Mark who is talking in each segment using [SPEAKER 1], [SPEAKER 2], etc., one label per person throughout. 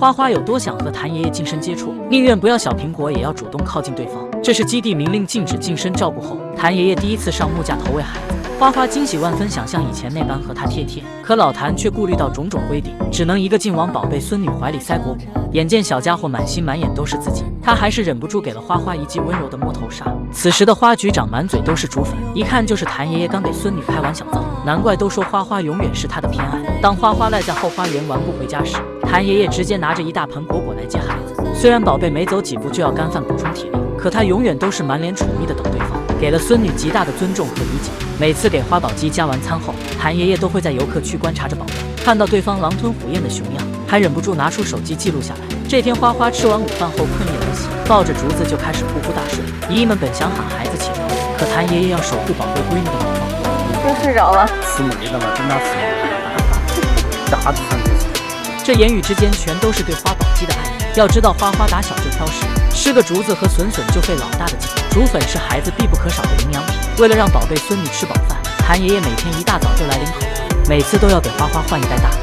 [SPEAKER 1] 花花有多想和谭爷爷近身接触，宁愿不要小苹果也要主动靠近对方。这是基地明令禁止近身照顾后，谭爷爷第一次上木架投喂孩子。花花惊喜万分，想像以前那般和他贴贴，可老谭却顾虑到种种规定，只能一个劲往宝贝孙女怀里塞果果。眼见小家伙满心满眼都是自己，他还是忍不住给了花花一记温柔的摸头杀。此时的花局长满嘴都是竹粉，一看就是谭爷爷刚给孙女拍完小灶，难怪都说花花永远是他的偏爱。当花花赖在后花园玩不回家时，谭爷爷直接拿着一大盆果果来接孩子。虽然宝贝没走几步就要干饭补充体力，可他永远都是满脸宠溺的等对方，给了孙女极大的尊重和理解。每次给花宝鸡加完餐后，谭爷爷都会在游客区观察着宝贝，看到对方狼吞虎咽的熊样，还忍不住拿出手机记录下来。这天花花吃完午饭后困意来袭，抱着竹子就开始呼呼大睡。姨姨们本想喊孩子起床，可谭爷爷要守护宝贝闺女的毛毛，
[SPEAKER 2] 又睡着了。
[SPEAKER 3] 吃没了嘛，真的是啥子上去？
[SPEAKER 1] 这言语之间全都是对花宝鸡的爱。要知道花花打小就挑食，吃个竹子和笋笋就费老大的劲。竹粉是孩子必不可少的营养品，为了让宝贝孙女吃饱饭，谭爷爷每天一大早就来领口粮，每次都要给花花换一袋大米。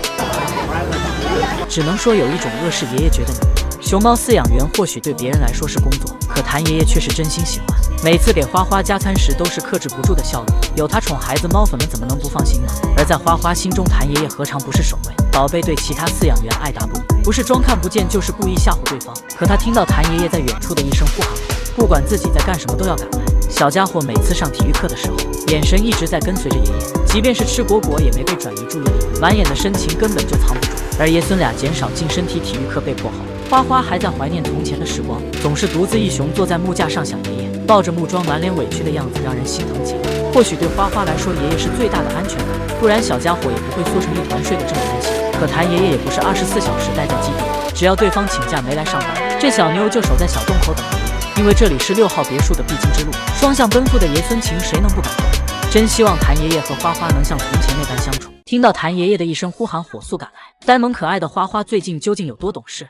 [SPEAKER 1] 只能说有一种恶是爷爷觉得你熊猫饲养员或许对别人来说是工作，可谭爷爷却是真心喜欢。每次给花花加餐时都是克制不住的笑容，有他宠孩子，猫粉们怎么能不放心呢？而在花花心中，谭爷爷何尝不是守卫？宝贝对其他饲养员爱答不理，不是装看不见就是故意吓唬对方。可他听到谭爷爷在远处的一声呼喊后，不管自己在干什么都要赶来。小家伙每次上体育课的时候，眼神一直在跟随着爷爷，即便是吃果果也没被转移注意力，满眼的深情根本就藏不住。而爷孙俩减少进身体育课被迫后，花花还在怀念从前的时光，总是独自一雄坐在木架上想爷爷，抱着木桩满脸委屈的样子让人心疼极了。或许对花花来说，爷爷是最大的安全感，不然小家伙也不会缩成一团睡得这么安心。可谭爷爷也不是24小时待在基地，只要对方请假没来上班，这小妞就守在小洞口等爷爷，因为这里是6号别墅的必经之路，双向奔赴的爷孙情谁能不感动？真希望谭爷爷和花花能像从前那般相处。听到谭爷爷的一声呼喊，火速赶来。呆萌可爱的花花最近究竟有多懂事？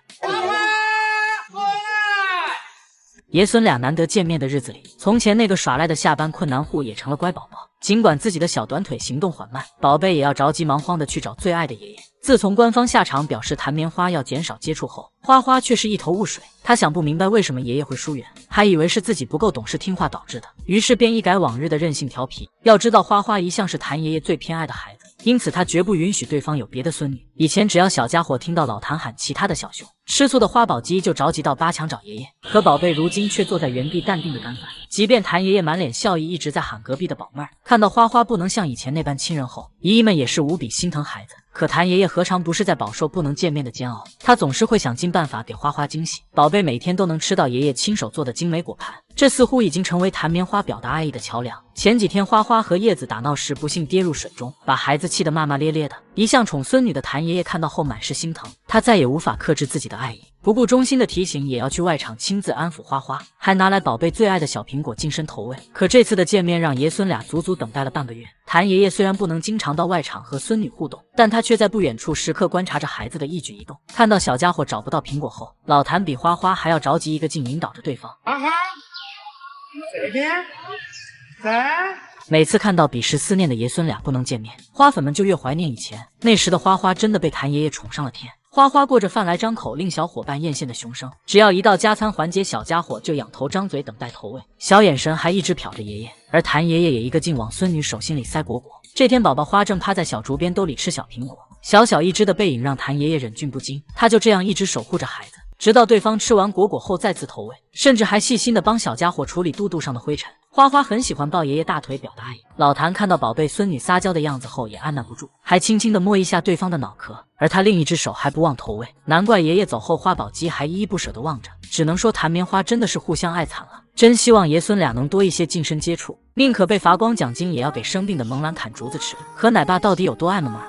[SPEAKER 1] 爷孙俩难得见面的日子里，从前那个耍赖的下班困难户也成了乖宝宝。尽管自己的小短腿行动缓慢，宝贝也要着急忙慌的去找最爱的爷爷。自从官方下场表示弹棉花要减少接触后，花花却是一头雾水。他想不明白为什么爷爷会疏远，还以为是自己不够懂事听话导致的，于是便一改往日的任性调皮。要知道花花一向是谭爷爷最偏爱的孩子，因此他绝不允许对方有别的孙女。以前只要小家伙听到老谭喊其他的小熊，吃醋的花宝鸡就着急到扒墙找爷爷，可宝贝如今却坐在原地淡定的干饭。即便谭爷爷满脸笑意一直在喊隔壁的宝妹儿，看到花花不能像以前那般亲人后，姨姨们也是无比心疼孩子。可谭爷爷何尝不是在饱受不能见面的煎熬，他总是会想尽办法给花花惊喜。宝贝每天都能吃到爷爷亲手做的精美果盘，这似乎已经成为弹棉花表达爱意的桥梁。前几天花花和叶子打闹时不幸跌入水中，把孩子气得骂骂咧咧的。一向宠孙女的谭爷爷看到后满是心疼，他再也无法克制自己的爱意，不顾衷心的提醒也要去外场亲自安抚花花，还拿来宝贝最爱的小苹果近身投喂。可这次的见面让爷孙俩足足等待了半个月。谭爷爷虽然不能经常到外场和孙女互动，但他却在不远处时刻观察着孩子的一举一动。看到小家伙找不到苹果后，老谭比花花还要着急一个劲引导着对方。
[SPEAKER 3] 这边
[SPEAKER 1] 每次看到彼时思念的爷孙俩不能见面，花粉们就越怀念以前。那时的花花真的被谭爷爷宠上了天。花花过着饭来张口令小伙伴艳羡的熊生，只要一到加餐环节，小家伙就仰头张嘴等待投喂，小眼神还一直瞟着爷爷。而谭爷爷也一个劲往孙女手心里塞果果。这天宝宝花正趴在小竹编兜里吃小苹果，小小一只的背影让谭爷爷忍俊不禁，他就这样一直守护着孩子，直到对方吃完果果后再次投喂，甚至还细心的帮小家伙处理肚肚上的灰尘。花花很喜欢抱爷爷大腿表达爱意，老谭看到宝贝孙女撒娇的样子后也按捺不住，还轻轻地摸一下对方的脑壳，而他另一只手还不忘投喂。难怪爷爷走后花宝鸡还依依不舍地望着，只能说弹棉花真的是互相爱惨了。真希望爷孙俩能多一些近身接触，宁可被罚光奖金也要给生病的萌兰砍竹子吃。可奶爸到底有多爱萌儿？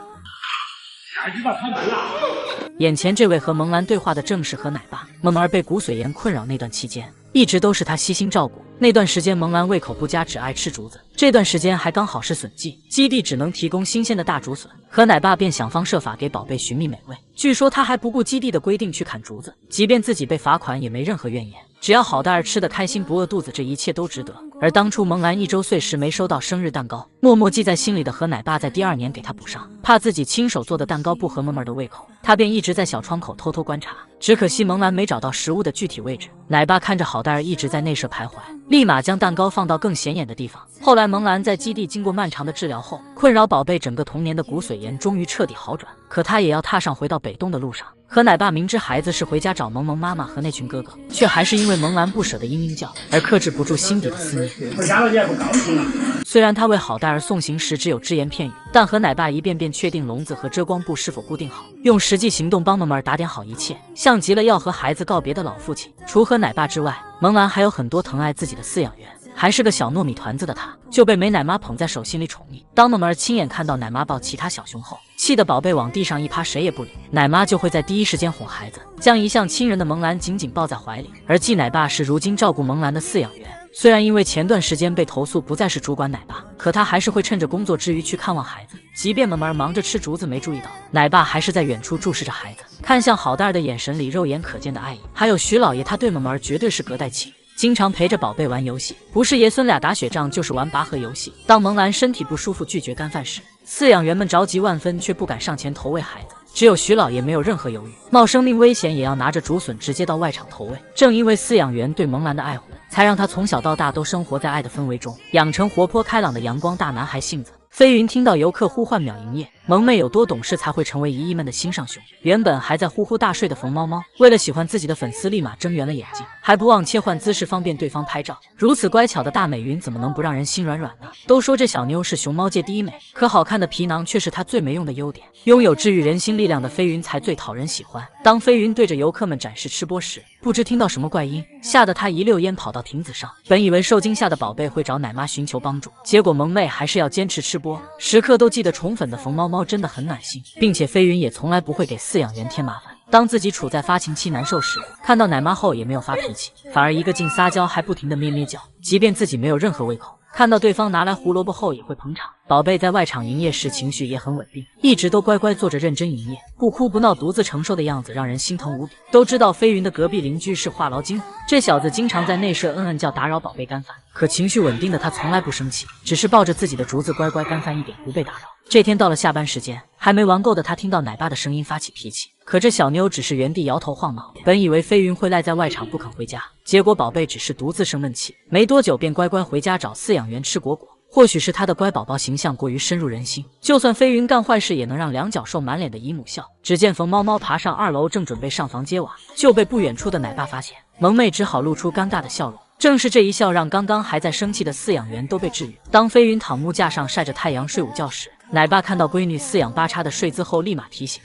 [SPEAKER 1] 眼前这位和萌兰对话的正是和奶爸。萌儿被骨髓炎困扰那段期间，一直都是他悉心照顾。那段时间萌兰胃口不佳，只爱吃竹子，这段时间还刚好是笋季，基地只能提供新鲜的大竹笋，可奶爸便想方设法给宝贝寻觅美味。据说他还不顾基地的规定去砍竹子，即便自己被罚款也没任何怨言。只要好大儿吃得开心不饿肚子，这一切都值得。而当初萌兰1周岁时没收到生日蛋糕，默默记在心里的和奶爸在第2年给他补上，怕自己亲手做的蛋糕不合萌萌的胃口，他便一直在小窗口偷偷观察。只可惜萌兰没找到食物的具体位置，奶爸看着好大儿一直在内舍徘徊，立马将蛋糕放到更显眼的地方。后来萌兰在基地经过漫长的治疗后，困扰宝贝整个童年的骨髓炎终于彻底好转，可他也要踏上回到北东的路上。和奶爸明知孩子是回家找萌萌妈妈和那群哥哥，却还是因为萌兰不舍的嘤嘤叫而克制不住心底的思念。虽然他为好大儿送行时只有只言片语，但和奶爸一遍遍确定笼子和遮光布是否固定好，用实际行动帮萌萌打点好一切，像极了要和孩子告别的老父亲。除和奶爸之外，萌兰还有很多疼爱自己的饲养员。还是个小糯米团子的他，就被美奶妈捧在手心里宠溺。当萌儿亲眼看到奶妈抱其他小熊后，气得宝贝往地上一趴，谁也不理，奶妈就会在第一时间哄孩子，将一向亲人的萌兰紧紧抱在怀里。而继奶爸是如今照顾萌兰的饲养员，虽然因为前段时间被投诉不再是主管奶爸，可他还是会趁着工作之余去看望孩子。即便萌儿忙着吃竹子没注意到，奶爸还是在远处注视着孩子，看向好大儿的眼神里肉眼可见的爱意。还有徐老爷，他对萌儿绝对是隔代亲，经常陪着宝贝玩游戏，不是爷孙俩打雪仗，就是玩拔河游戏。当萌兰身体不舒服拒绝干饭时，饲养员们着急万分，却不敢上前投喂孩子。只有徐老爷没有任何犹豫，冒生命危险也要拿着竹笋直接到外场投喂。正因为饲养员对萌兰的爱护，才让他从小到大都生活在爱的氛围中，养成活泼开朗的阳光大男孩性子。飞云听到游客呼唤秒营业，萌妹有多懂事才会成为姨姨们的心上熊。原本还在呼呼大睡的冯猫猫，为了喜欢自己的粉丝，立马睁圆了眼睛，还不忘切换姿势方便对方拍照。如此乖巧的大美云怎么能不让人心软软呢？都说这小妞是熊猫界第一美，可好看的皮囊却是她最没用的优点。拥有治愈人心力量的飞云才最讨人喜欢。当飞云对着游客们展示吃播时，不知听到什么怪音，吓得他一溜烟跑到亭子上。本以为受惊吓的宝贝会找奶妈寻求帮助，结果萌妹还是要坚持吃播，时刻都记得宠粉的冯猫猫真的很暖心，并且飞云也从来不会给饲养员添麻烦。当自己处在发情期难受时，看到奶妈后也没有发脾气，反而一个劲撒娇，还不停的咩咩叫，即便自己没有任何胃口，看到对方拿来胡萝卜后也会捧场。宝贝在外场营业时情绪也很稳定，一直都乖乖坐着认真营业，不哭不闹，独自承受的样子让人心疼无比。都知道飞云的隔壁邻居是话痨金虎，这小子经常在内舍嗯叫打扰宝贝干饭，可情绪稳定的他从来不生气，只是抱着自己的竹子乖乖干饭，一点不被打扰。这天到了下班时间，还没玩够的他听到奶爸的声音发起脾气，可这小妞只是原地摇头晃脑。本以为飞云会赖在外场不肯回家，结果宝贝只是独自生闷气，没多久便乖乖回家找饲养员吃果果。或许是他的乖宝宝形象过于深入人心，就算飞云干坏事也能让两脚兽满脸的姨母笑。只见冯猫猫爬上2楼，正准备上房揭瓦，就被不远处的奶爸发现，萌妹只好露出尴尬的笑容。正是这一笑，让刚刚还在生气的饲养员都被治愈。当飞云躺木架上晒着太阳睡午觉时，奶爸看到闺女四仰八叉的睡姿后，立马提醒。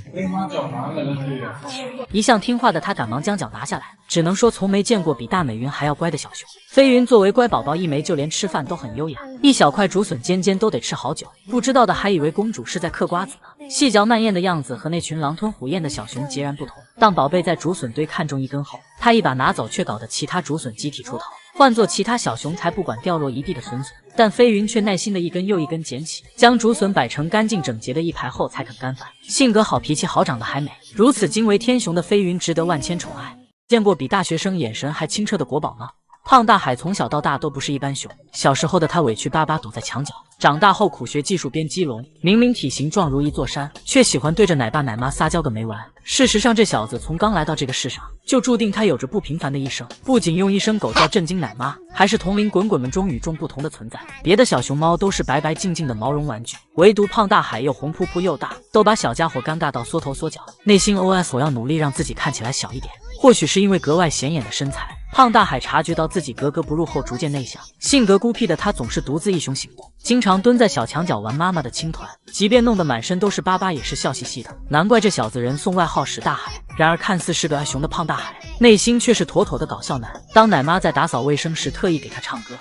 [SPEAKER 1] 一向听话的他赶忙将脚拿下来，只能说从没见过比大美云还要乖的小熊。飞云作为乖宝宝一枚，就连吃饭都很优雅，一小块竹笋尖尖都得吃好久。不知道的还以为公主是在嗑瓜子呢，细嚼慢咽的样子和那群狼吞虎咽的小熊截然不同。当宝贝在竹笋堆看中一根后，他一把拿走，却搞得其他竹笋集体出逃。换做其他小熊才不管掉落一地的笋笋，但飞云却耐心的一根又一根捡起，将竹笋摆成干净整洁的一排后才肯干饭。性格好、脾气好、长得还美，如此惊为天雄的飞云值得万千宠爱。见过比大学生眼神还清澈的国宝吗？胖大海从小到大都不是一般熊，小时候的他委屈巴巴躲在墙角，长大后苦学技术编鸡笼，明明体型壮如一座山，却喜欢对着奶爸奶妈撒娇个没完。事实上，这小子从刚来到这个世上，就注定他有着不平凡的一生，不仅用一声狗叫震惊奶妈，还是同龄滚滚们中与众不同的存在。别的小熊猫都是白白净净的毛绒玩具，唯独胖大海又红扑扑又大，都把小家伙尴尬到缩头缩脚，内心 OS 我要努力让自己看起来小一点。或许是因为格外显眼的身材，胖大海察觉到自己格格不入后逐渐内向，性格孤僻的他总是独自一雄行动，经常蹲在小墙角玩妈妈的青团，即便弄得满身都是疤疤也是笑嘻嘻的。难怪这小子人送外号史大海。然而看似是个爱熊的胖大海，内心却是妥妥的搞笑男。当奶妈在打扫卫生时，特意给他唱歌，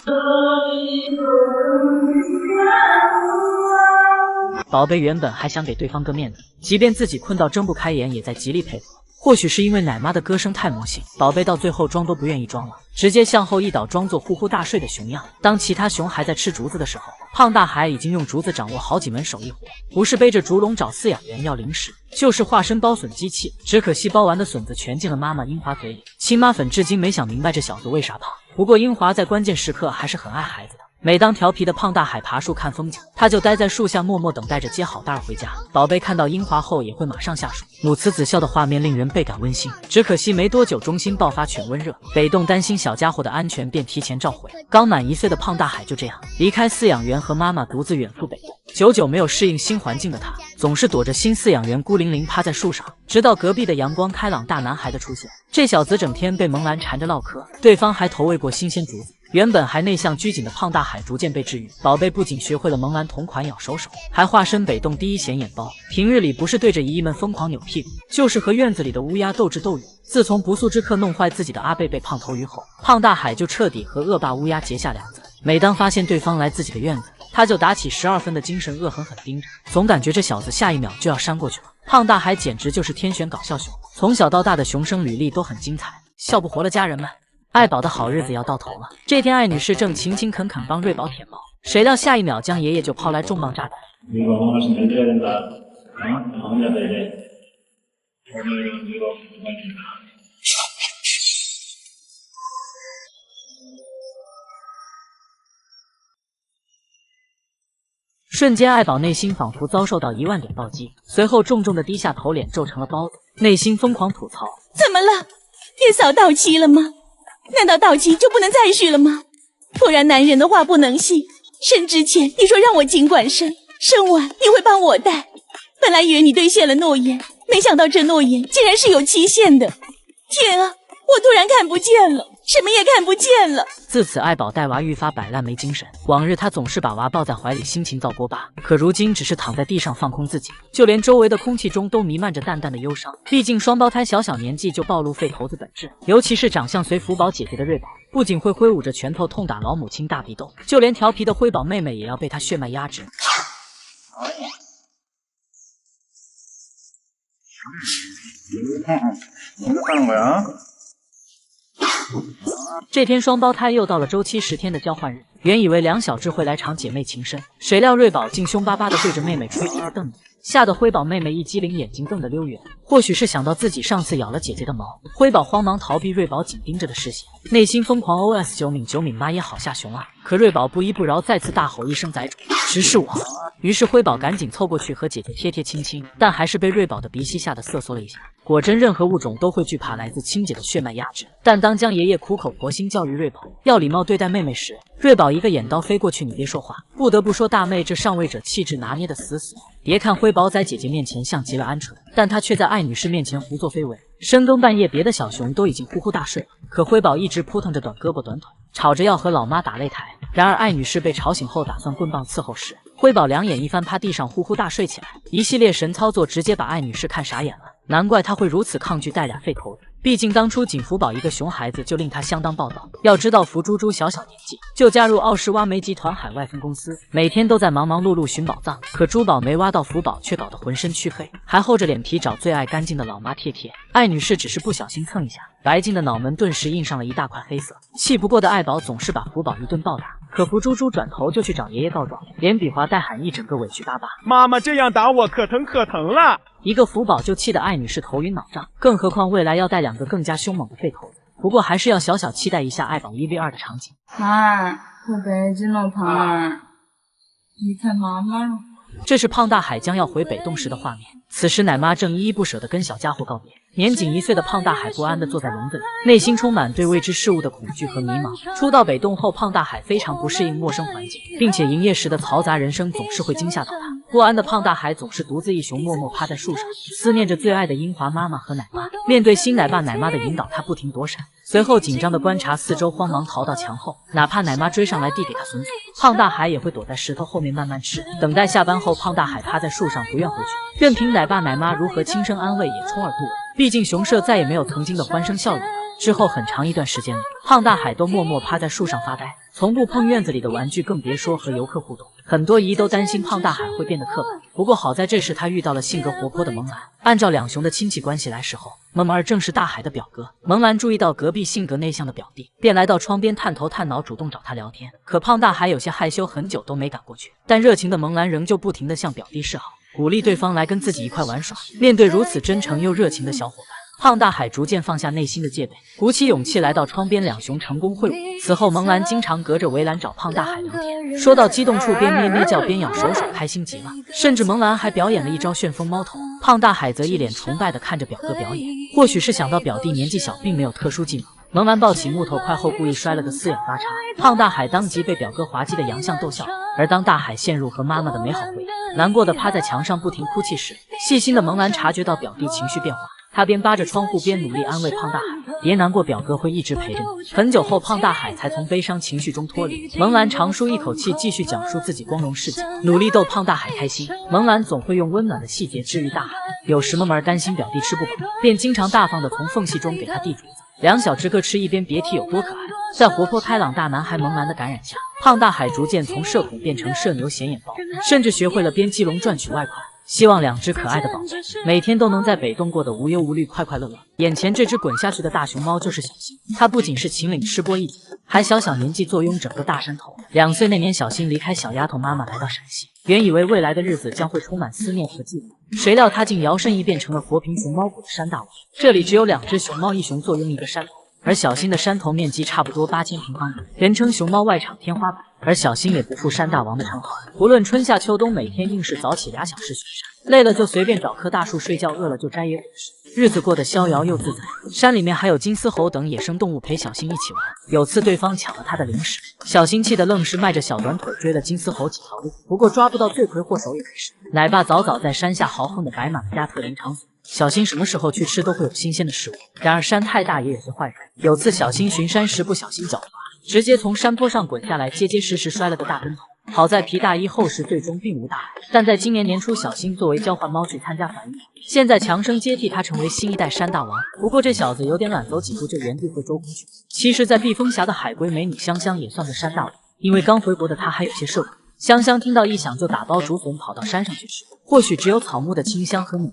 [SPEAKER 1] 宝贝原本还想给对方个面子，即便自己困到睁不开眼，也在极力配合。或许是因为奶妈的歌声太魔性，宝贝到最后装都不愿意装了，直接向后一倒，装作呼呼大睡的熊样。当其他熊还在吃竹子的时候，胖大海已经用竹子掌握好几门手艺活，不是背着竹笼找饲养员要零食，就是化身剥笋机器。只可惜剥完的笋子全进了妈妈英华嘴里。亲妈粉至今没想明白这小子为啥胖，不过英华在关键时刻还是很爱孩子的。每当调皮的胖大海爬树看风景，他就待在树下默默等待着接好蛋儿回家。宝贝看到英华后也会马上下树，母慈子孝的画面令人倍感温馨。只可惜没多久，中心爆发犬瘟热，北洞担心小家伙的安全，便提前召回。刚满1岁的胖大海就这样离开饲养员和妈妈，独自远赴北洞。久久没有适应新环境的他，总是躲着新饲养员孤零零趴在树上，直到隔壁的阳光开朗大男孩的出现。这小子整天被萌兰缠着唠嗑，对方还投喂过新鲜竹子。原本还内向拘谨的胖大海逐渐被治愈，宝贝不仅学会了萌兰同款咬手手，还化身北洞第一显眼包。平日里不是对着姨姨们疯狂扭屁股，就是和院子里的乌鸦斗智斗勇。自从不速之客弄坏自己的阿贝被胖头鱼后，胖大海就彻底和恶霸乌鸦结下梁子。每当发现对方来自己的院子，他就打起12分的精神，恶狠狠盯着，总感觉这小子下一秒就要扇过去了。胖大海简直就是天选搞笑熊，从小到大的熊生履历都很精彩，笑不活了家人们。爱宝的好日子要到头了。这天，艾女士正勤勤恳恳帮瑞宝舔毛，谁料下一秒江爷爷就抛来重磅炸弹。瞬间，爱宝内心仿佛遭受到1万点暴击，随后重重的低下头，脸皱成了包子，内心疯狂吐槽：
[SPEAKER 2] 怎么了？月嫂到期了吗？难道到期就不能再续了吗？果然男人的话不能信。生之前你说让我尽管生，生完你会帮我带。本来以为你兑现了诺言，没想到这诺言竟然是有期限的。天啊，我突然看不见了，什么也看不见了。
[SPEAKER 1] 自此，爱宝带娃愈发摆烂没精神。往日他总是把娃抱在怀里，心情造锅巴，可如今只是躺在地上放空自己，就连周围的空气中都弥漫着淡淡的忧伤。毕竟双胞胎小年纪就暴露废头子本质，尤其是长相随福宝姐姐的瑞宝，不仅会挥舞着拳头痛打老母亲大鼻洞，就连调皮的辉宝妹妹也要被他血脉压制。
[SPEAKER 3] 你们看过呀？
[SPEAKER 1] 这天双胞胎又到了周期10天的交换日，原以为两小只会来场姐妹情深，谁料瑞宝竟凶巴巴地对着妹妹吹鼻子瞪眼，吓得辉宝妹妹一激灵，眼睛瞪得溜圆。或许是想到自己上次咬了姐姐的毛，辉宝慌忙逃避瑞宝紧盯着的视线，内心疯狂 OS 九敏妈也好下熊啊！可瑞宝不依不饶，再次大吼一声宰主，直视我。于是辉宝赶紧凑过去和姐姐贴贴亲亲，但还是被瑞宝的鼻息吓得瑟缩了一下。果真任何物种都会惧怕来自亲姐的血脉压制，但当江爷爷苦口婆心教育瑞宝要礼貌对待妹妹时，瑞宝一个眼刀飞过去，你别说话。不得不说大妹这上位者气质拿捏得死死。别看辉宝在姐姐面前像极了鹌鹑，但她却在艾女士面前胡作非为。深更半夜，别的小熊都已经呼呼大睡了，可辉宝一直扑腾着短胳膊短腿，吵着要和老妈打擂台。然而艾女士被吵醒后打算棍棒伺候时，辉宝两眼一翻，趴地上呼呼大睡起来，一系列神操作直接把艾女士看傻眼了。难怪她会如此抗拒带俩废头子，毕竟当初锦福宝一个熊孩子就令她相当暴躁。要知道福猪猪小年纪就加入奥氏挖煤集团海外分公司，每天都在忙忙碌碌寻宝藏，可珠宝没挖到，福宝却搞得浑身黢黑，还厚着脸皮找最爱干净的老妈贴贴。艾女士只是不小心蹭一下，白净的脑门顿时印上了一大块黑色。气不过的爱宝总是把福宝一顿暴打，可福猪猪转头就去找爷爷告状，连比划带喊，一整个委屈巴巴。
[SPEAKER 3] 妈妈这样打我可疼可疼了。
[SPEAKER 1] 一个福宝就气得艾女士头晕脑胀，更何况未来要带两个更加凶猛的废头子。不过还是要小小期待一下爱宝1v2的场景。
[SPEAKER 4] 妈，我背真的疼，离开妈妈了。
[SPEAKER 1] 这是胖大海将要回北洞时的画面。此时奶妈正依依不舍地跟小家伙告别。年仅1岁的胖大海不安地坐在笼子里，内心充满对未知事物的恐惧和迷茫。初到北洞后，胖大海非常不适应陌生环境，并且营业时的嘈杂人声总是会惊吓到他。不安的胖大海总是独自一熊，默默趴在树上，思念着最爱的英华妈妈和奶妈。面对新奶爸奶妈的引导，他不停躲闪，随后紧张地观察四周，慌忙逃到墙后。哪怕奶妈追上来递给他笋子，胖大海也会躲在石头后面慢慢吃。等待下班后，胖大海趴在树上不愿回去，任凭奶爸奶妈如何轻声安慰，也充耳不闻。毕竟熊舍再也没有曾经的欢声笑语了。之后很长一段时间里，胖大海都默默趴在树上发呆，从不碰院子里的玩具，更别说和游客互动。很多姨都担心胖大海会变得刻板，不过好在这时他遇到了性格活泼的蒙兰。按照两雄的亲戚关系来时候，萌儿正是大海的表哥。蒙兰注意到隔壁性格内向的表弟，便来到窗边探头探脑，主动找他聊天。可胖大海有些害羞，很久都没敢过去。但热情的蒙兰仍旧不停地向表弟示好，鼓励对方来跟自己一块玩耍。面对如此真诚又热情的小伙伴，胖大海逐渐放下内心的戒备，鼓起勇气来到窗边，两雄成功会晤。此后，蒙兰经常隔着围栏找胖大海聊天，说到激动处边咩咩叫边咬手手，开心极了。甚至蒙兰还表演了一招旋风猫头，胖大海则一脸崇拜地看着表哥表演。或许是想到表弟年纪小，并没有特殊技能，蒙兰抱起木头块后故意摔了个四仰八叉，胖大海当即被表哥滑稽的洋相逗笑。而当大海陷入和妈妈的美好回忆，难过的趴在墙上不停哭泣时，细心的蒙兰察觉到表弟情绪变化，他边扒着窗户边努力安慰胖大海，别难过，表哥会一直陪着你。很久后，胖大海才从悲伤情绪中脱离。蒙兰长舒一口气，继续讲述自己光荣事迹，努力逗胖大海开心。蒙兰总会用温暖的细节治愈大海，有时萌儿担心表弟吃不饱，便经常大方的从缝隙中给他递竹子，两小只各吃一边，别提有多可爱。在活泼开朗大男孩蒙兰的感染下，胖大海逐渐从社恐变成社牛显眼包，甚至学会了编鸡笼赚取外快。希望两只可爱的宝贝每天都能在北洞过得无忧无虑，快快乐乐。眼前这只滚下去的大熊猫就是小新，它不仅是秦岭吃播一姐，还小年纪坐拥整个大山头。2岁那年，小新离开小丫头妈妈来到陕西，原以为未来的日子将会充满思念和寂寞，谁料他竟摇身一变成了活凭熊猫谷的山大王。这里只有2只熊猫，一熊坐拥一个山头，而小新的山头面积差不多8000平方米，人称熊猫外场天花板。而小新也不负山大王的称号，不论春夏秋冬，巡每天硬是早起2小时巡山，累了就随便找棵大树睡觉，饿了就摘野果吃，日子过得逍遥又自在。山里面还有金丝猴等野生动物陪小新一起玩。有次对方抢了他的零食，小新气得愣是迈着小短腿追了金丝猴几条路，不过抓不到罪魁祸首也没事。奶爸早早在山下豪横的摆满了家特林场所，小新什么时候去吃都会有新鲜的食物。然而山太大也有些坏人，有次小新巡山时不小心脚滑，直接从山坡上滚下来，结结实实摔了个大跟头。好在皮大衣厚实，最终并无大碍。但在今年年初，小新作为交换猫去参加繁育，现在强生接替他成为新一代山大王。不过这小子有点懒，走几步就原地会周公去。其实在避风峡的海龟美女香香也算个山大王，因为刚回国的她还有些社恐。香香听到异响就打包竹笋跑到山上去吃，或许只有草木的清香和米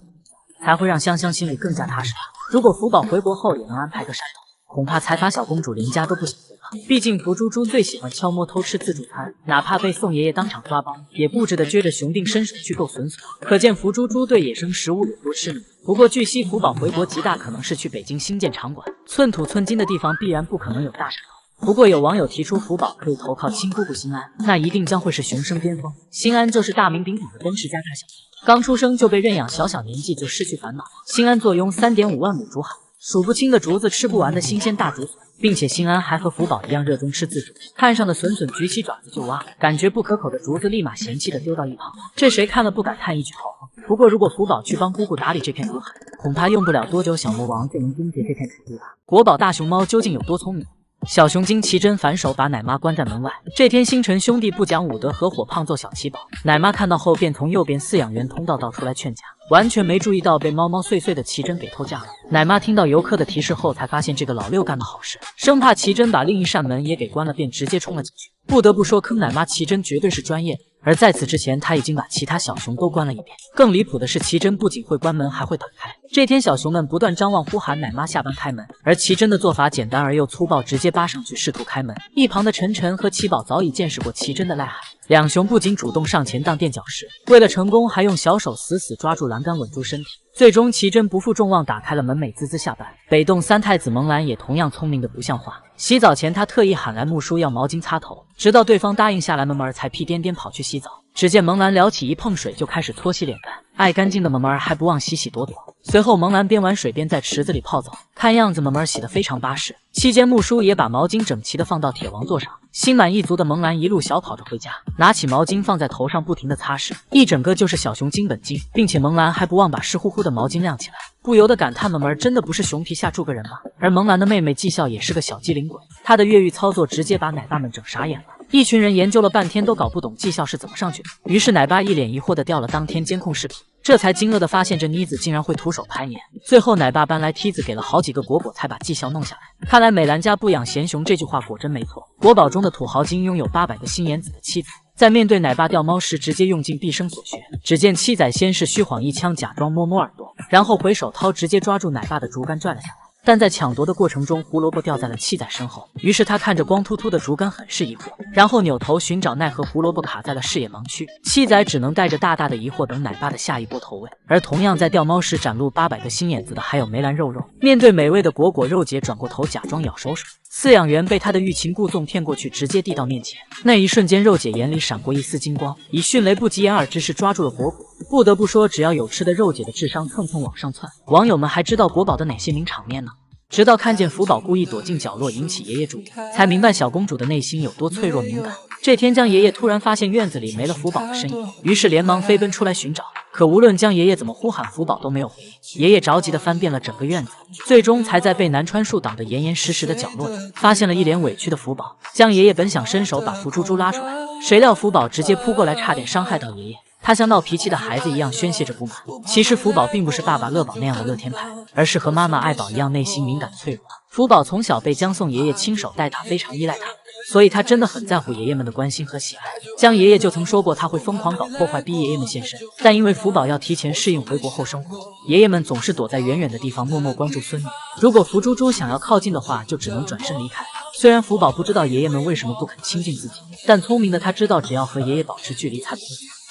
[SPEAKER 1] 才会让香香心里更加踏实吧。如果福宝回国后也能安排个山头，恐怕财阀小公主连家都不想回了。毕竟福猪猪最喜欢悄摸偷吃自助餐，哪怕被宋爷爷当场抓包，也不值得撅着熊腚伸手去够笋笋。可见福猪猪对野生食物有多痴迷。不过据悉，福宝回国极大可能是去北京新建场馆，寸土寸金的地方必然不可能有大山头。不过有网友提出福宝可以投靠亲姑姑新安，那一定将会是熊生巅峰。新安就是大名鼎鼎的奔驰家大小，刚出生就被认养，小年纪就失去烦恼。新安坐拥3.5万亩竹海，数不清的竹子，吃不完的新鲜大竹笋，并且新安还和福宝一样热衷吃自助，看上的笋笋举起爪子就挖，感觉不可口的竹子立马嫌弃的丢到一旁，这谁看了不感叹一句好横。不过如果福宝去帮姑姑打理这片竹海，恐怕用不了多久，小魔王就能终结这片土地了。国宝大熊猫究竟有多聪明？小熊精奇珍反手把奶妈关在门外。这天，星辰兄弟不讲武德，合伙胖揍小奇宝。奶妈看到后，便从右边饲养员通道道出来劝架，完全没注意到被毛毛碎碎的奇珍给偷家了。奶妈听到游客的提示后，才发现这个老六干的好事，生怕奇珍把另一扇门也给关了，便直接冲了进去。不得不说，坑奶妈奇珍绝对是专业。而在此之前，他已经把其他小熊都关了一遍。更离谱的是，奇珍不仅会关门，还会打开。这天，小熊们不断张望，呼喊奶妈下班开门。而奇珍的做法简单而又粗暴，直接扒上去试图开门。一旁的晨晨和奇宝早已见识过奇珍的赖海，两熊不仅主动上前当垫脚石，为了成功，还用小手死死抓住栏杆稳住身体。最终，奇珍不负众望打开了门，美滋滋下班。北洞三太子萌兰也同样聪明的不像话。洗澡前，他特意喊来木叔要毛巾擦头，直到对方答应下来，萌儿才屁颠颠跑去洗澡。只见萌兰撩起一碰水就开始搓洗脸蛋，爱干净的萌儿还不忘洗洗躲躲。随后，萌兰边玩水边在池子里泡澡，看样子萌儿洗得非常巴适。期间，木叔也把毛巾整齐地放到铁王座上。心满意足的萌兰一路小跑着回家，拿起毛巾放在头上，不停地擦拭，一整个就是小熊精本精，并且萌兰还不忘把湿乎乎的毛巾晾起来，不由得感叹萌儿真的不是熊皮下住个人吗？而萌兰的妹妹纪笑也是个小机灵鬼，她的越狱操作直接把奶爸们整傻眼了。一群人研究了半天都搞不懂纪笑是怎么上去的，于是奶爸一脸疑惑地调了当天监控视频，这才惊愕地发现这妮子竟然会徒手攀岩。最后奶爸搬来梯子给了好几个果果才把纪笑弄下来。看来美兰家不养闲熊这句话果真没错，国宝中的土豪金拥有800个心眼子的妻子。在面对奶爸掉猫时，直接用尽毕生所学。只见七仔先是虚晃一枪，假装摸摸耳朵，然后回手掏，直接抓住奶爸的竹竿拽了下来。但在抢夺的过程中，胡萝卜掉在了七仔身后，于是他看着光秃秃的竹竿，很是疑惑，然后扭头寻找，奈何胡萝卜卡在了视野盲区，七仔只能带着大大的疑惑等奶爸的下一波投喂。而同样在掉猫时展露800个心眼子的还有梅兰肉肉，面对美味的果果肉姐，转过头假装咬手手。饲养员被他的欲擒故纵骗过去，直接递到面前。那一瞬间，肉姐眼里闪过一丝金光，以迅雷不及掩耳之势抓住了果果。不得不说，只要有吃的，肉姐的智商蹭蹭往上窜。网友们还知道国宝的哪些名场面呢？直到看见福宝故意躲进角落引起爷爷注意，才明白小公主的内心有多脆弱敏感。这天，江爷爷突然发现院子里没了福宝的身影，于是连忙飞奔出来寻找。可无论江爷爷怎么呼喊，福宝都没有回应。爷爷着急地翻遍了整个院子，最终才在被南川树挡得严严实实的角落里，发现了一脸委屈的福宝。江爷爷本想伸手把福猪猪拉出来，谁料福宝直接扑过来，差点伤害到爷爷。他像闹脾气的孩子一样宣泄着不满。其实福宝并不是爸爸乐宝那样的乐天派，而是和妈妈爱宝一样内心敏感脆弱。福宝从小被江宋爷爷亲手带大，非常依赖他，所以他真的很在乎爷爷们的关心和喜爱。江爷爷就曾说过他会疯狂搞破坏，逼爷爷们现身，但因为福宝要提前适应回国后生活，爷爷们总是躲在远远的地方默默关注孙女。如果福猪猪想要靠近的话，就只能转身离开。虽然福宝不知道爷爷们为什么不肯亲近自己，但聪明的他知道，只要和爷爷保持距离才不会。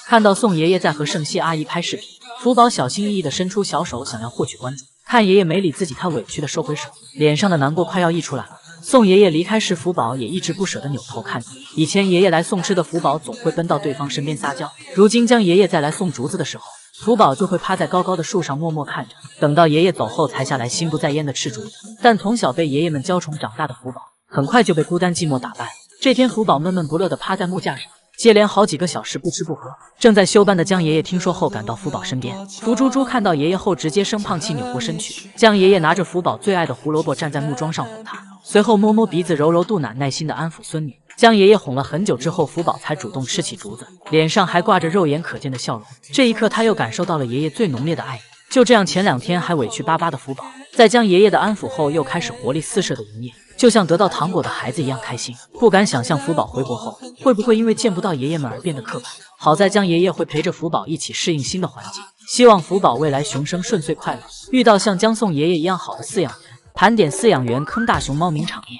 [SPEAKER 1] 看到宋爷爷在和盛熙阿姨拍视频，福宝小心翼翼地伸出小手想要获取关注，看爷爷没理自己，他委屈地收回手，脸上的难过快要溢出来了。宋爷爷离开时，福宝也一直不舍得扭头看着。以前爷爷来送吃的，福宝总会奔到对方身边撒娇，如今江爷爷再来送竹子的时候，福宝就会趴在高高的树上默默看着，等到爷爷走后才下来心不在焉地吃竹子。但从小被爷爷们娇宠长大的福宝，很快就被孤单寂寞打败了。这天，福宝闷闷不乐地趴在木架上，接连好几个小时不吃不喝。正在休班的江爷爷听说后赶到福宝身边，福猪猪看到爷爷后直接生胖气扭过身去。江爷爷拿着福宝最爱的胡萝卜站在木桩上哄他，随后摸摸鼻子揉揉肚腩，耐心地安抚孙女。江爷爷哄了很久之后，福宝才主动吃起竹子，脸上还挂着肉眼可见的笑容。这一刻他又感受到了爷爷最浓烈的爱意。就这样，前2天还委屈巴巴的福宝，在江爷爷的安抚后又开始活力四射的营业，就像得到糖果的孩子一样开心。不敢想象福宝回国后会不会因为见不到爷爷们而变得刻板。好在江爷爷会陪着福宝一起适应新的环境，希望福宝未来熊生顺遂快乐，遇到像江宋爷爷一样好的饲养员。盘点饲养员坑大熊猫名场面。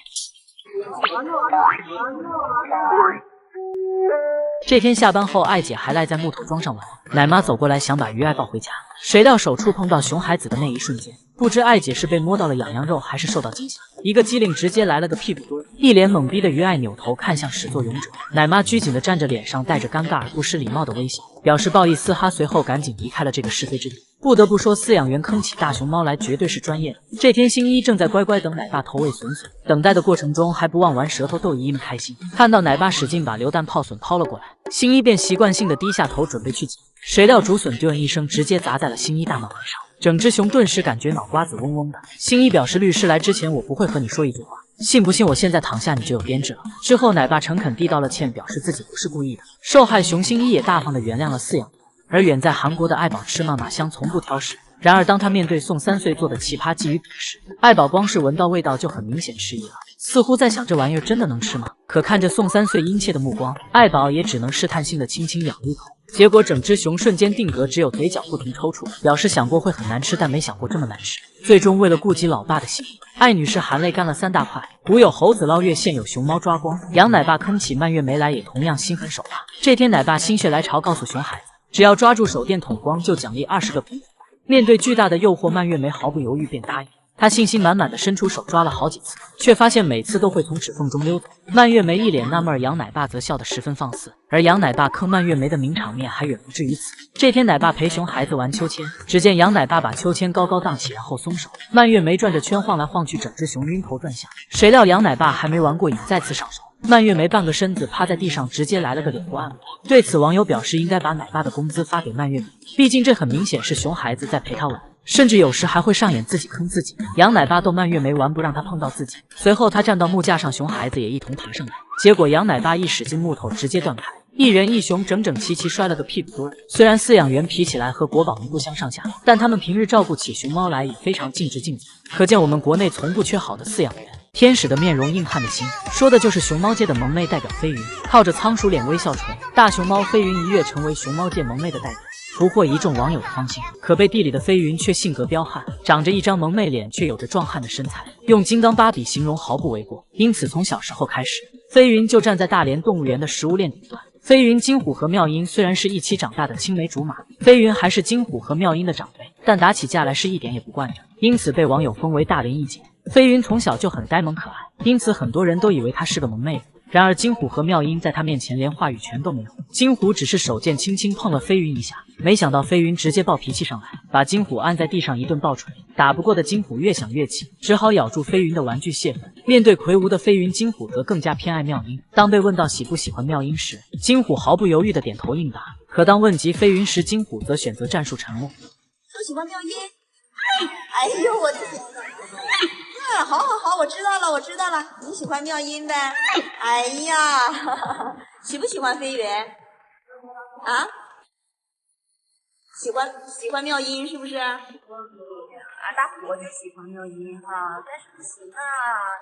[SPEAKER 1] 这天下班后，爱姐还赖在木头桩上玩，奶妈走过来想把鱼爱抱回家，谁料手触碰到熊孩子的那一瞬间，不知爱姐是被摸到了痒痒肉，还是受到惊吓，一个机灵直接来了个屁股墩，一脸懵逼的鱼爱扭头看向始作俑者，奶妈拘谨的站着，脸上带着尴尬而不失礼貌的微笑，表示抱意思哈，随后赶紧离开了这个是非之地。不得不说，饲养员坑起大熊猫来绝对是专业的。这天，新一正在乖乖等奶爸投喂笋笋，等待的过程中还不忘玩舌头逗姨姨们开心。看到奶爸使劲把榴弹炮笋抛了过来，新一便习惯性的低下头准备去捡，谁料竹笋丢人一声，直接砸在了新一大脑门上，整只熊顿时感觉脑瓜子嗡嗡的。新一表示，律师来之前我不会和你说一句话，信不信我现在躺下你就有编制了。之后奶爸诚恳递道了歉，表示自己不是故意的。受害熊新一也大方的原谅了饲养员。而远在韩国的爱宝吃妈妈香从不挑食，然而当他面对宋3岁做的奇葩鲫鱼饼时，爱宝光是闻到味道就很明显迟疑了，似乎在想这玩意儿真的能吃吗？可看着宋3岁殷切的目光，爱宝也只能试探性的轻轻咬了一口，结果整只熊瞬间定格，只有嘴角不停抽搐，表示想过会很难吃，但没想过这么难吃。最终为了顾及老爸的心意，艾女士含泪干了3大块，古有猴子捞月，现有熊猫抓光。杨奶爸坑起蔓越莓来也同样心狠手辣。这天奶爸心血来潮告诉熊孩子，只要抓住手电筒光就奖励20个苹果。面对巨大的诱惑，蔓越莓毫不犹豫便答应。他信心满满的伸出手抓了好几次，却发现每次都会从指缝中溜走。蔓越莓一脸纳闷，杨奶爸则笑得十分放肆。而杨奶爸坑蔓越莓的名场面还远不止于此。这天奶爸陪熊孩子玩秋千，只见杨奶爸把秋千高高荡起，然后松手，蔓越莓转着圈晃来晃去，整只熊晕头转向。谁料杨奶爸还没玩过瘾，再次上手，蔓越莓半个身子趴在地上，直接来了个脸部按摩。对此，网友表示应该把奶爸的工资发给蔓越莓，毕竟这很明显是熊孩子在陪他玩，甚至有时还会上演自己坑自己。杨奶爸逗蔓越莓玩，不让他碰到自己。随后他站到木架上，熊孩子也一同爬上来，结果杨奶爸一使劲，木头直接断开，一人一熊整整齐齐摔了个屁股墩。虽然饲养员比起来和国宝们不相上下，但他们平日照顾起熊猫来也非常尽职尽责，可见我们国内从不缺好的饲养员。天使的面容，硬汉的心，说的就是熊猫界的萌妹代表飞云。靠着仓鼠脸微笑唇，大熊猫飞云一跃成为熊猫界萌妹的代表，俘获一众网友的芳心。可背地里的飞云却性格彪悍，长着一张萌妹脸，却有着壮汉的身材，用金刚芭比形容毫不为过。因此从小时候开始，飞云就站在大连动物园的食物链顶端。飞云、金虎和妙音虽然是一起长大的青梅竹马，飞云还是金虎和妙音的长辈，但打起架来是一点也不惯着，因此被网友封为大连一姐。飞云从小就很呆萌可爱，因此很多人都以为她是个萌妹子。然而金虎和妙音在她面前连话语权都没有，金虎只是手贱轻轻碰了飞云一下，没想到飞云直接暴脾气上来，把金虎按在地上一顿暴锤。打不过的金虎越想越气，只好咬住飞云的玩具泄愤。面对魁梧的飞云，金虎则更加偏爱妙音。当被问到喜不喜欢妙音时，金虎毫不犹豫地点头应答。可当问及飞云时，金虎则选择战术沉默。
[SPEAKER 2] 不喜欢妙音？哎呦我的天！好，我知道了，你喜欢妙音呗？哎呀，喜不喜欢飞云？啊？喜欢妙音是不是？
[SPEAKER 5] 大伙就喜欢妙音哈，但是不行啊，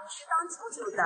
[SPEAKER 5] 你是当舅舅的。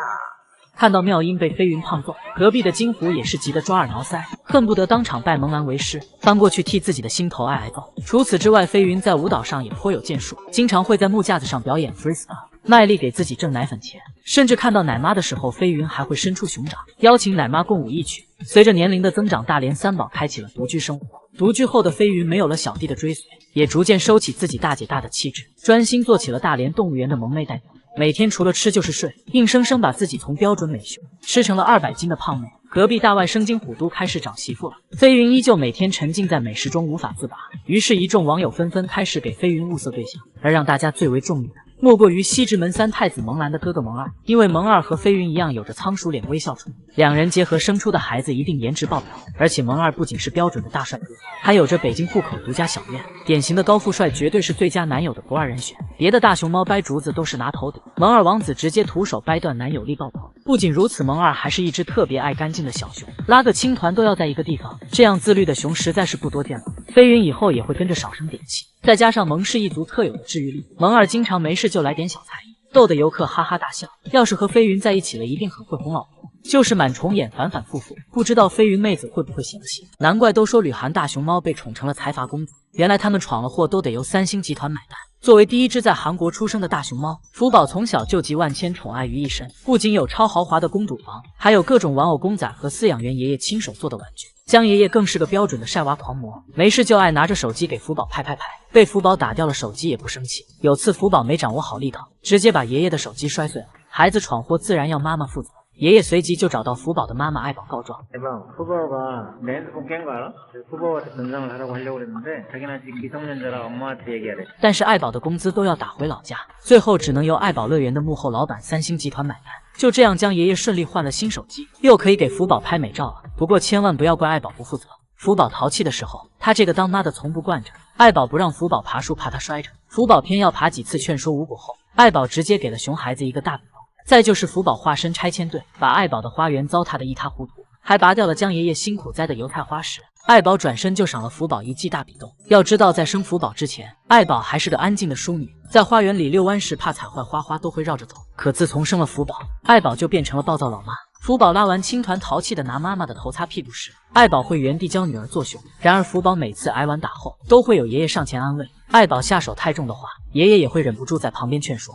[SPEAKER 1] 看到妙音被飞云胖揍，隔壁的金虎也是急得抓耳挠腮，恨不得当场拜蒙兰为师，翻过去替自己的心头爱揍。除此之外，飞云在舞蹈上也颇有建树，经常会在木架子上表演 freestyle， 卖力给自己挣奶粉钱。甚至看到奶妈的时候，飞云还会伸出熊掌，邀请奶妈共舞一曲。随着年龄的增长，大连三宝开启了独居生活。独居后的飞云没有了小弟的追随，也逐渐收起自己大姐大的气质，专心做起了大连动物园的萌妹代表。每天除了吃就是睡，硬生生把自己从标准美熊吃成了200斤的胖妹。隔壁大外甥金虎都开始找媳妇了，飞云依旧每天沉浸在美食中无法自拔。于是，一众网友纷纷开始给飞云物色对象，而让大家最为中意的，莫过于西直门三太子萌兰的哥哥萌二。因为萌二和飞云一样有着仓鼠脸微笑唇，两人结合生出的孩子一定颜值爆表。而且萌二不仅是标准的大帅哥，还有着北京户口独家小院，典型的高富帅，绝对是最佳男友的不二人选。别的大熊猫掰竹子都是拿头顶，萌二王子直接徒手掰断男友力爆头。不仅如此，萌二还是一只特别爱干净的小熊，拉个青团都要在一个地方，这样自律的熊实在是不多见了。飞云以后也会跟着少生点气，再加上萌氏一族特有的治愈力，萌二经常没事就来点小才艺，逗得游客哈哈大笑。要是和飞云在一起了，一定很会哄老婆，就是满重眼反反复复，不知道飞云妹子会不会嫌弃。难怪都说旅韩大熊猫被宠成了财阀公子，原来他们闯了祸都得由三星集团买单。作为第一只在韩国出生的大熊猫，福宝从小就集万千宠爱于一身，不仅有超豪华的公主房，还有各种玩偶公仔和饲养员爷爷亲手做的玩具。江爷爷更是个标准的晒娃狂魔，没事就爱拿着手机给福宝拍，被福宝打掉了手机也不生气。有次福宝没掌握好力道，直接把爷爷的手机摔碎了，孩子闯祸自然要妈妈负责。爷爷随即就找到福宝的妈妈爱宝告状。
[SPEAKER 3] 후보가 내 핸드폰 깬 거 알아? 후보한테 변상을 하라고 하려고 그랬는데 자기는 아직 미성년자라 엄마한테 얘기하래.
[SPEAKER 1] 但是爱宝的工资都要打回老家，最后只能由爱宝乐园的幕后老板三星集团买单。就这样，江爷爷顺利换了新手机，又可以给福宝拍美照了。不过千万不要怪爱宝不负责。福宝淘气的时候，他这个当妈的从不惯着。爱宝不让福宝爬树，怕他摔着，福宝偏要爬几次，劝说无果后，爱宝直接给了熊孩子一个大嘴巴。再就是福宝化身拆迁队，把爱宝的花园糟蹋得一塌糊涂，还拔掉了江爷爷辛苦栽的油菜花时，爱宝转身就赏了福宝一记大比斗。要知道，在生福宝之前，爱宝还是个安静的淑女，在花园里遛弯时怕踩坏花花都会绕着走。可自从生了福宝，爱宝就变成了暴躁老妈。福宝拉完青团，淘气的拿妈妈的头擦屁股时，爱宝会原地教女儿做熊。然而福宝每次挨完打后，都会有爷爷上前安慰。爱宝下手太重的话，爷爷也会忍不住在旁边劝说。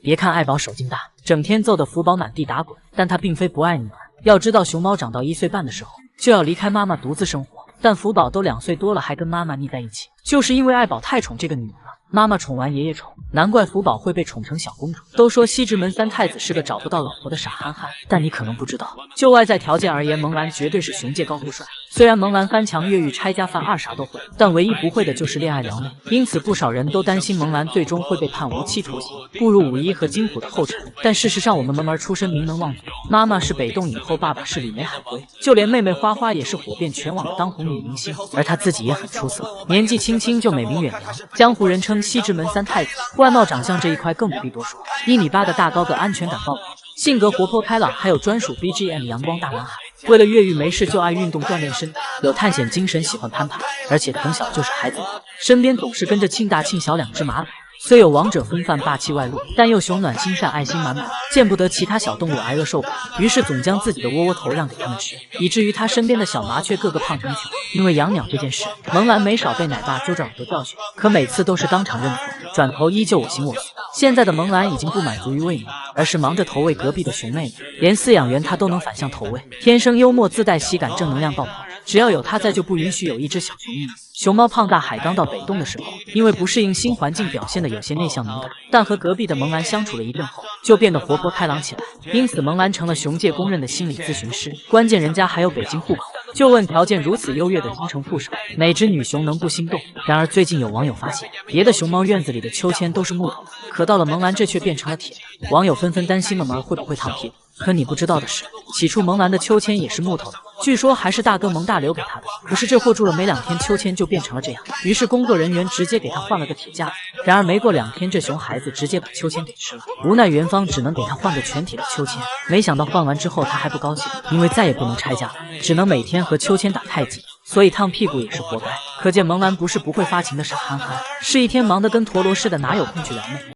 [SPEAKER 1] 别看爱宝手劲大，整天揍得福宝满地打滚，但他并非不爱女儿。要知道，熊猫长到1岁半的时候就要离开妈妈独自生活，但福宝都2岁多了还跟妈妈腻在一起，就是因为爱宝太宠这个女儿了。妈妈宠完爷爷宠，难怪福宝会被宠成小公主。都说西直门三太子是个找不到老婆的傻憨憨，但你可能不知道，就外在条件而言，萌兰绝对是熊界高富帅。虽然萌兰翻墙越狱、拆家犯二啥都会，但唯一不会的就是恋爱撩妹，因此不少人都担心萌兰最终会被判无期徒刑，步入五一和金虎的后尘。但事实上，我们萌儿出身名门望族，妈妈是北洞影后，爸爸是李梅海龟，就连妹妹花花也是火遍全网的当红女明星，而她自己也很出色，年纪轻轻就美名远扬，江湖人称西直门三太子。外貌长相这一块更不必多说，1米8的大高个，安全感爆表，性格活泼开朗，还有专属 BGM 阳光大男孩。为了越狱没事就爱运动锻炼身体，有探险精神，喜欢攀爬，而且从小就是孩子王，身边总是跟着庆大庆小2只马仔。虽有王者风范霸气外露，但又熊暖心善爱心满满，见不得其他小动物挨饿受苦，于是总将自己的窝窝头让给他们吃，以至于他身边的小麻雀个个胖成球。因为养鸟这件事，萌兰没少被奶爸揪着耳朵教训，可每次都是当场认错，转头依旧我行我素。现在的萌兰已经不满足于喂鸟，而是忙着投喂隔壁的熊妹妹，连饲养员她都能反向投喂，天生幽默自带喜感，正能量爆棚。只要有他在，就不允许有一只小熊腻。熊猫胖大海刚到北洞的时候，因为不适应新环境，表现得有些内向敏感，但和隔壁的萌兰相处了一阵后，就变得活泼开朗起来。因此萌兰成了熊界公认的心理咨询师，关键人家还有北京户口，就问条件如此优越的京城副手，哪只女熊能不心动？然而最近有网友发现，别的熊猫院子里的秋千都是木头的，可到了萌兰这却变成了铁的，网友纷纷担心萌兰会不会躺平。可你不知道的是，起初萌兰的秋千也是木头的，据说还是大哥萌大留给他的。可是这货住了没2天，秋千就变成了这样，于是工作人员直接给他换了个铁架子。然而没过2天，这熊孩子直接把秋千给吃了，无奈园方只能给他换个全铁的秋千。没想到换完之后他还不高兴，因为再也不能拆架了，只能每天和秋千打太极，所以烫屁股也是活该。可见萌兰不是不会发情的傻憨憨，是一天忙得跟陀螺似的，哪有空去撩妹。